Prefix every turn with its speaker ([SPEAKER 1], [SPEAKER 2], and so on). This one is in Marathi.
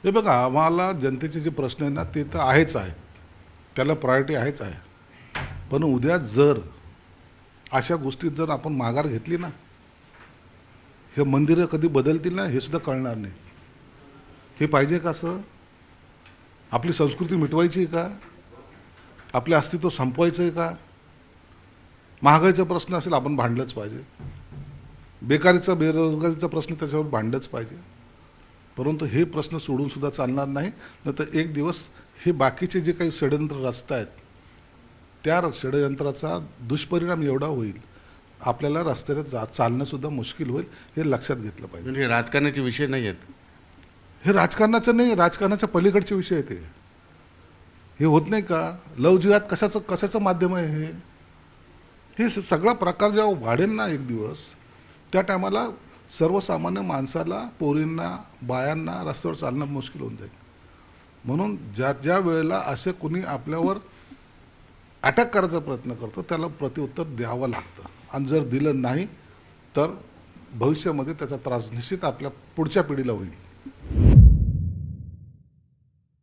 [SPEAKER 1] हे बघा, आम्हाला जनतेचे जे प्रश्न आहे ना ते तर आहेच आहे, त्याला प्रायोरिटी आहेच आहे. पण उद्या जर अशा गोष्टीत जर आपण माघार घेतली ना, हे मंदिरं कधी बदलतील ना हे सुद्धा कळणार नाही. हे पाहिजे का असं? आपली संस्कृती मिटवायची आहे का? आपले अस्तित्व संपवायचं आहे का? महागाईचा प्रश्न असेल आपण भांडलंच पाहिजे, बेकारीचा बेरोजगारीचा प्रश्न त्याच्यावर भांडलंच पाहिजे. परंतु हे प्रश्न सोडून सुद्धा चालणार नाही. नंतर एक दिवस हे बाकीचे जे काही षडयंत्र रचत आहेत त्या षडयंत्राचा दुष्परिणाम एवढा होईल, आपल्याला रस्त्याने चालणंसुद्धा मुश्किल होईल. हे लक्षात घेतलं पाहिजे.
[SPEAKER 2] म्हणजे राजकारणाचे विषय नाही आहेत.
[SPEAKER 1] हे राजकारणाचं नाही, राजकारणाच्या पलीकडचे विषय आहेत. हे होत नाही का? लव जिहाद कशाचं माध्यम आहे हे? हे सगळा प्रकार जेव्हा वाढेल ना एक दिवस, त्या टायमाला सर्वसामान्य माणसाला, पोरींना, बायांना रस्त्यावर चालणं मुश्किल होऊन जाईल. म्हणून ज्या वेळेला असे कुणी आपल्यावर अटॅक करायचा प्रयत्न करतो त्याला प्रत्युत्तर द्यावं लागतं. आणि जर दिलं नाही तर भविष्यामध्ये त्याचा त्रास निश्चित आपल्या पुढच्या पिढीला होईल.